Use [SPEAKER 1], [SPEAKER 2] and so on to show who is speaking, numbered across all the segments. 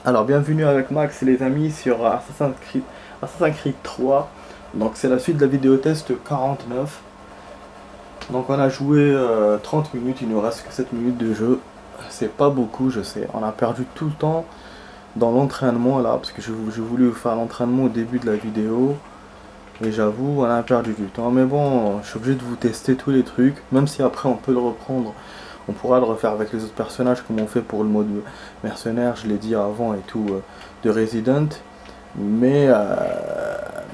[SPEAKER 1] Alors bienvenue avec Max les amis sur Assassin's Creed 3. Donc c'est la suite de la vidéo test 49. Donc on a joué 30 minutes, il nous reste que 7 minutes de jeu. C'est pas beaucoup, je sais. On a perdu tout le temps dans l'entraînement là, parce que j'ai voulu faire l'entraînement au début de la vidéo. Et j'avoue, on a perdu du temps. Mais bon, je suis obligé de vous tester tous les trucs. Même si après on peut le reprendre. On pourra le refaire avec les autres personnages comme on fait pour le mode mercenaire, je l'ai dit avant et tout, de Resident. Mais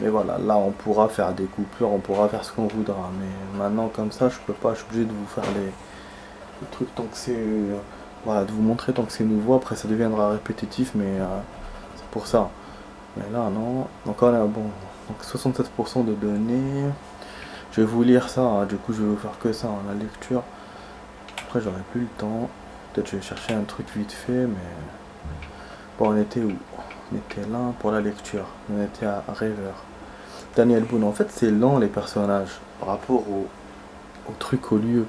[SPEAKER 1] voilà, là on pourra faire des coupures, on pourra faire ce qu'on voudra. Mais maintenant comme ça, je peux pas, je suis obligé de vous faire les trucs tant que c'est... voilà, de vous montrer tant que c'est nouveau. Après ça deviendra répétitif, mais c'est pour ça. Mais là non. Donc on a bon, donc 67% de données. Je vais vous lire ça, hein. Du coup je vais vous faire que ça, la lecture. Après j'aurai plus le temps. Peut-être je vais chercher un truc vite fait, mais... Bon, on était où? On était là pour la lecture. On était à River. Daniel Boone. En fait, c'est lent les personnages par rapport au truc, au lieu.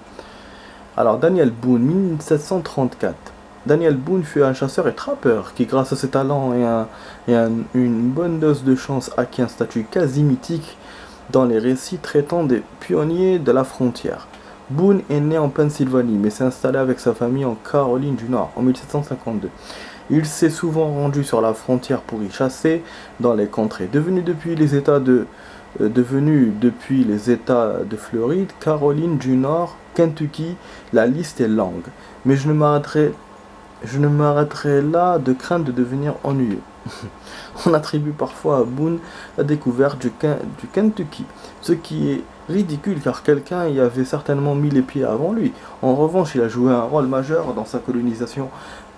[SPEAKER 1] Alors, Daniel Boone, 1734. Daniel Boone fut un chasseur et trappeur qui, grâce à ses talents et une bonne dose de chance, acquit un statut quasi mythique dans les récits traitant des pionniers de la frontière. Boone est né en Pennsylvanie, mais s'est installé avec sa famille en Caroline du Nord en 1752. Il s'est souvent rendu sur la frontière pour y chasser dans les contrées. Devenu depuis les États de Floride, Caroline du Nord, Kentucky, la liste est longue. Mais je ne m'arrêterai là de crainte de devenir ennuyeux. On attribue parfois à Boone la découverte du Kentucky, ce qui est ridicule car quelqu'un y avait certainement mis les pieds avant lui. En revanche, il a joué un rôle majeur dans sa colonisation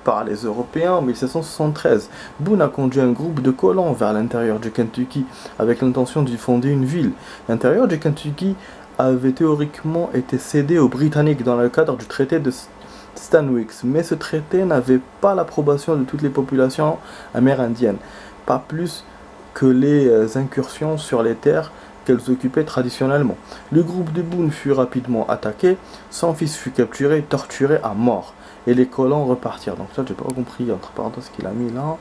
[SPEAKER 1] par les Européens en 1773. Boone a conduit un groupe de colons vers l'intérieur du Kentucky avec l'intention d'y fonder une ville. L'intérieur du Kentucky avait théoriquement été cédé aux Britanniques dans le cadre du traité de Stanwix, mais ce traité n'avait pas l'approbation de toutes les populations amérindiennes, pas plus que les incursions sur les terres qu'elles occupaient traditionnellement. Le groupe de Boone fut rapidement attaqué, son fils fut capturé et torturé à mort, et les colons repartirent. Donc ça, j'ai pas compris entre parenthèses ce qu'il a mis là.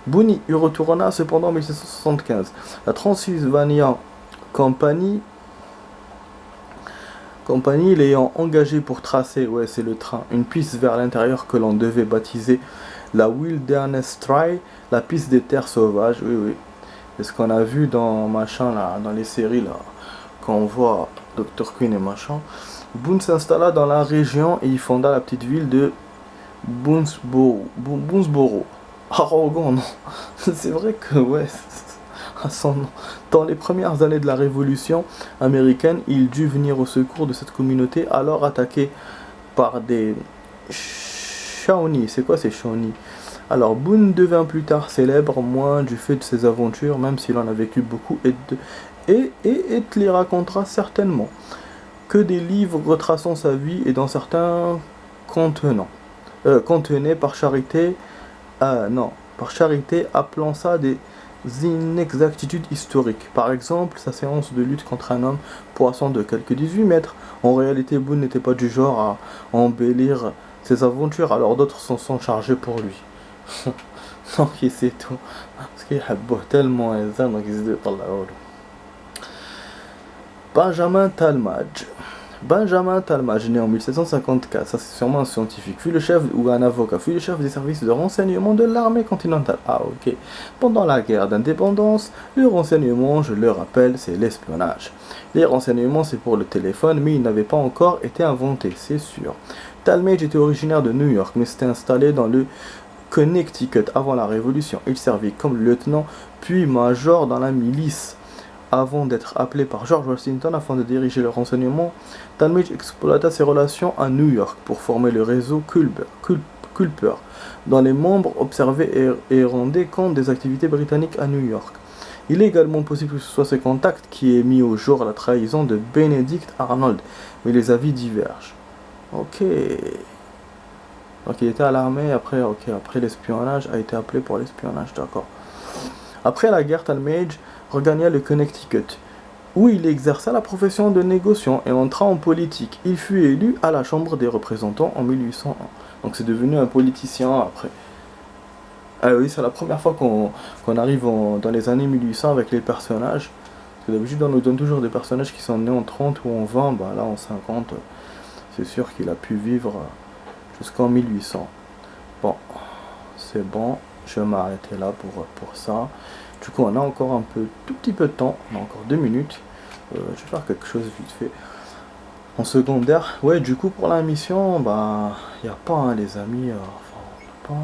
[SPEAKER 1] Boone y retourna cependant en 1775. La Transylvania Company l'ayant engagé pour tracer, ouais c'est le train, une piste vers l'intérieur que l'on devait baptiser la Wilderness Trail, la piste des terres sauvages, oui oui. C'est ce qu'on a vu dans machin là, dans les séries là, quand on voit Dr. Queen et machin. Boone s'installa dans la région et y fonda la petite ville de Boonesboro. Arrogant, non. C'est vrai que ouais, à son nom. Dans les premières années de la Révolution américaine, il dut venir au secours de cette communauté alors attaquée par des Shawnee. C'est quoi ces Shawnee? Alors Boone devint plus tard célèbre, moins du fait de ses aventures, même s'il en a vécu beaucoup, et te les racontera certainement. Que des livres retraçant sa vie et dans certains contenaient par charité, appelant ça des inexactitudes historiques. Par exemple, sa séance de lutte contre un homme poisson de quelques 18 mètres. En réalité, Boone n'était pas du genre à embellir ses aventures, alors d'autres s'en sont chargés pour lui. Donc c'est tout. Parce qu'il a tellement les uns, donc ils se parlent. Benjamin Talmadge, né en 1754, ça c'est sûrement un scientifique, fut le chef ou un avocat, fut le chef des services de renseignement de l'armée continentale. Ah ok. Pendant la guerre d'indépendance, le renseignement, je le rappelle, c'est l'espionnage. Les renseignements c'est pour le téléphone, mais il n'avait pas encore été inventé, c'est sûr. Talmadge était originaire de New York, mais s'était installé dans le Connecticut avant la Révolution. Il servit comme lieutenant, puis major dans la milice. Avant d'être appelé par George Washington afin de diriger le renseignement, Talmadge exploita ses relations à New York pour former le réseau Culper, dont les membres observaient et rendaient compte des activités britanniques à New York. Il est également possible que ce soit ce contact qui ait mis au jour la trahison de Benedict Arnold, mais les avis divergent. Ok. Donc il était à l'armée, après l'espionnage, a été appelé pour l'espionnage, d'accord. Après la guerre, Talmadge regagna le Connecticut, où il exerça la profession de négociant et entra en politique. Il fut élu à la Chambre des représentants en 1801. Donc c'est devenu un politicien après. Ah oui, c'est la première fois qu'on arrive dans les années 1800 avec les personnages. Parce que d'habitude, on nous donne toujours des personnages qui sont nés en 30 ou en 20. Bah là, en 50, c'est sûr qu'il a pu vivre jusqu'en 1800. Bon, c'est bon. Je vais m'arrêter là pour ça. Du coup, on a encore tout petit peu de temps. On a encore 2 minutes. Je vais faire quelque chose vite fait. En secondaire, ouais, du coup, pour la mission, bah, y a pas, hein, les amis. Enfin,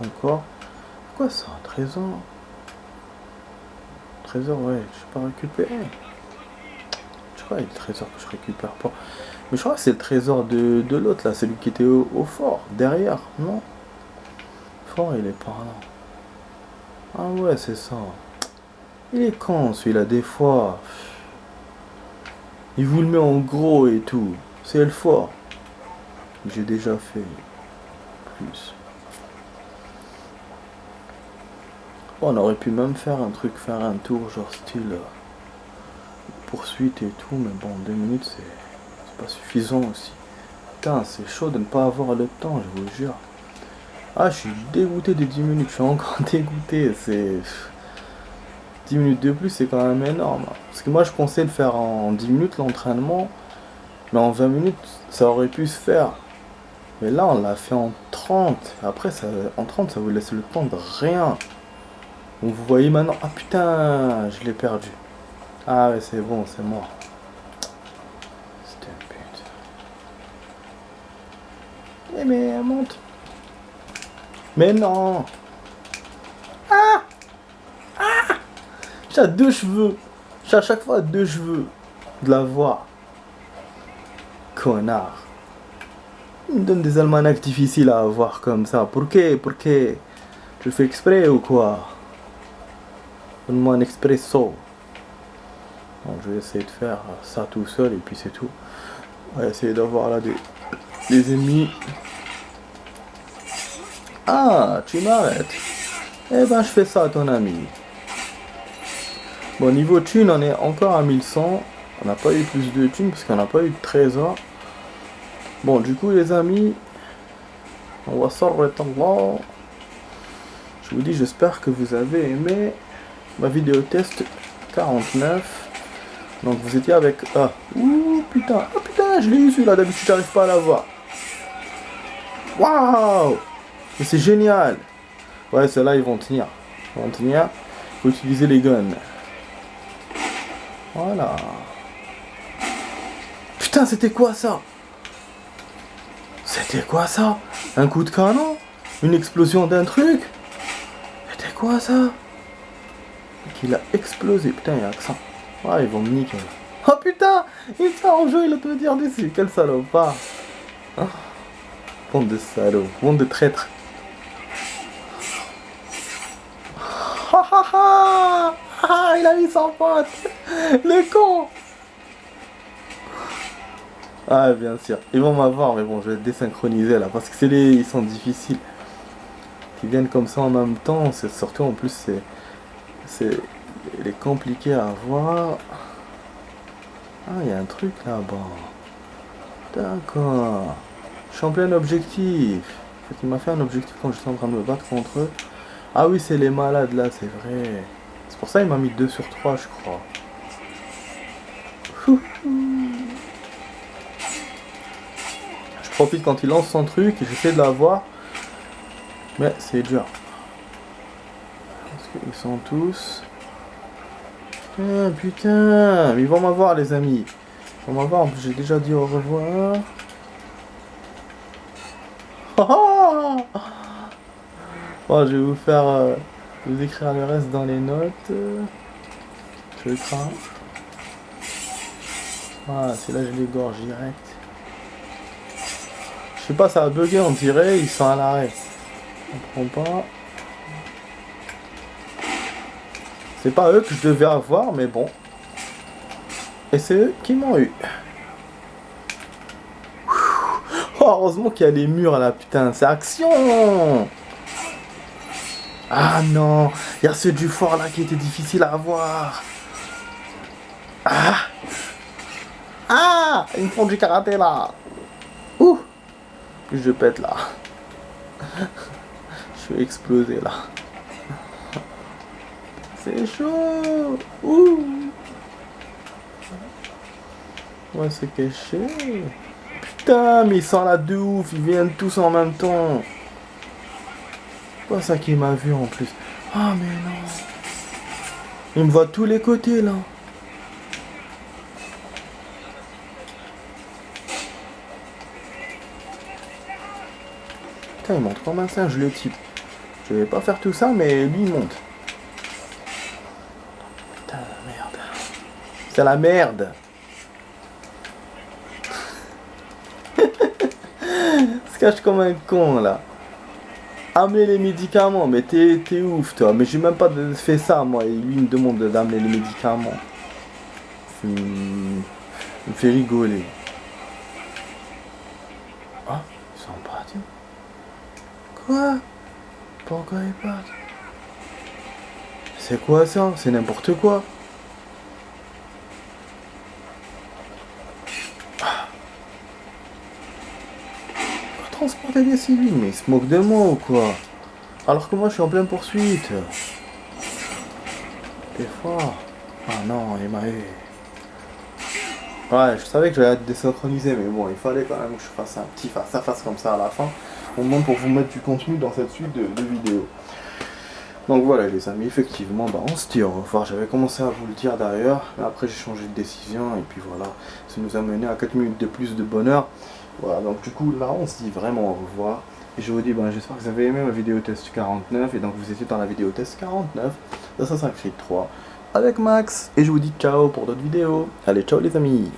[SPEAKER 1] pas encore. Quoi ça, un trésor? Trésor, ouais, je sais pas récupérer. Je crois que le trésor que je récupère pas. Mais je crois que c'est le trésor de l'autre là, celui qui était au fort, derrière, non? Fort, il est par là. Ah ouais, c'est ça. Il est con celui-là, des fois. Il vous le met en gros et tout. C'est le fort. J'ai déjà fait plus. Bon, on aurait pu même faire un truc, faire un tour, genre style poursuite et tout, mais bon, 2 minutes, c'est pas suffisant aussi. Putain, c'est chaud de ne pas avoir le temps, je vous jure. Ah, je suis dégoûté des 10 minutes, je suis encore dégoûté, c'est... 10 minutes de plus, c'est quand même énorme. Parce que moi, je pensais le faire en 10 minutes, l'entraînement, mais en 20 minutes, ça aurait pu se faire. Mais là, on l'a fait en 30. Après, en 30, ça vous laisse le temps de rien. Donc, vous voyez maintenant, ah putain, je l'ai perdu. Ah ouais, c'est bon, c'est mort. C'était un pute. Eh mais elle monte. Mais non. J'ai 2 cheveux. J'ai à chaque fois 2 cheveux. De la voir. Connard. Il me donne des almanachs difficiles à avoir comme ça. Pourquoi? Je fais exprès ou quoi? Donne-moi un expresso. Bon, je vais essayer de faire ça tout seul et puis c'est tout. On va essayer d'avoir là des ennemis. Ah, tu m'arrêtes. Eh ben, je fais ça à ton ami. Bon, niveau thune, on est encore à 1100. On n'a pas eu plus de thunes parce qu'on n'a pas eu de trésor. Bon, du coup, les amis, on va s'arrêter là. Je vous dis, j'espère que vous avez aimé ma vidéo test 49. Donc, vous étiez avec... Ah, ouh, putain. Oh, putain, je l'ai eu celui-là. D'habitude, j'arrive pas à l'avoir. Waouh! Mais c'est génial. Ouais, ceux-là, ils vont tenir. Ils vont tenir. Faut utiliser les guns. Voilà. Putain, c'était quoi ça? C'était quoi ça? Un coup de canon? Une explosion d'un truc? C'était quoi ça? Qu'il a explosé. Putain, il y a que ça. Ah, ils vont me niquer. Oh putain! Il tient en jeu, il a tout dire dessus. Quel salopard. Ah. Bande de salauds. Bande de traîtres. Ah, il a mis son pote. Le con. Ah, bien sûr. Ils vont m'avoir, mais bon, je vais désynchroniser là. Parce que ils sont difficiles. Qui viennent comme ça en même temps. C'est surtout en plus, il est compliqué à avoir. Ah, il y a un truc là-bas. D'accord. Champion objectif. En fait, il m'a fait un objectif quand j'étais en train de me battre contre eux. Ah oui, c'est les malades là, c'est vrai. C'est pour ça qu'il m'a mis 2 sur 3, je crois. Je profite quand il lance son truc et j'essaie de l'avoir. Mais c'est dur. Parce qu'ils sont tous... Ah, putain, ils vont m'avoir les amis. Ils vont m'avoir, en plus j'ai déjà dit au revoir. Bon, je vais vous faire... vous écrire le reste dans les notes. Je crains. Ah, c'est là je l'égorge direct. Je sais pas, ça a bugué, on dirait, ils sont à l'arrêt. On prend pas. C'est pas eux que je devais avoir, mais bon. Et c'est eux qui m'ont eu. Oh, heureusement qu'il y a les murs là, putain, c'est action! Ah non, il y a ceux du fort là qui étaient difficiles à avoir. Ah! Ah! Ils me font du karaté là. Ouh! Je pète là. Je Je vais exploser là. C'est chaud. Ouh. Ouais, c'est caché. Putain, mais ils sont là de ouf. Ils viennent tous en même temps. C'est pas ça qui m'a vu en plus. Ah, mais non. Il me voit de tous les côtés là. Putain, il monte comme un singe le type. Je vais pas faire tout ça, mais lui il monte. Putain, la merde. C'est la merde. Il se cache comme un con là. Amener les médicaments, mais t'es ouf toi. Mais j'ai même pas fait ça moi. Et lui il me demande d'amener les médicaments. Il me fait rigoler. Ah, ils sont partis. Quoi? Pourquoi ils partent? C'est quoi ça? C'est n'importe quoi. Transporter des civils, mais ils se moquent de moi ou quoi? Alors que moi je suis en pleine poursuite. T'es fort. Ah non, il m'a eu. Ouais, je savais que j'allais être désynchronisé, mais bon, il fallait quand même que je fasse un petit face à face comme ça à la fin. Au moins pour vous mettre du contenu dans cette suite de vidéos. Donc voilà les amis, effectivement, bah, on se dit au revoir. J'avais commencé à vous le dire d'ailleurs, mais après j'ai changé de décision et puis voilà, ça nous a mené à 4 minutes de plus de bonheur. Voilà, donc du coup là on se dit vraiment au revoir. Et je vous dis, ben, j'espère que vous avez aimé ma vidéo test 49. Et donc vous étiez dans la vidéo test 49 d'Assassin's Creed 3 avec Max. Et je vous dis ciao pour d'autres vidéos. Allez, ciao les amis.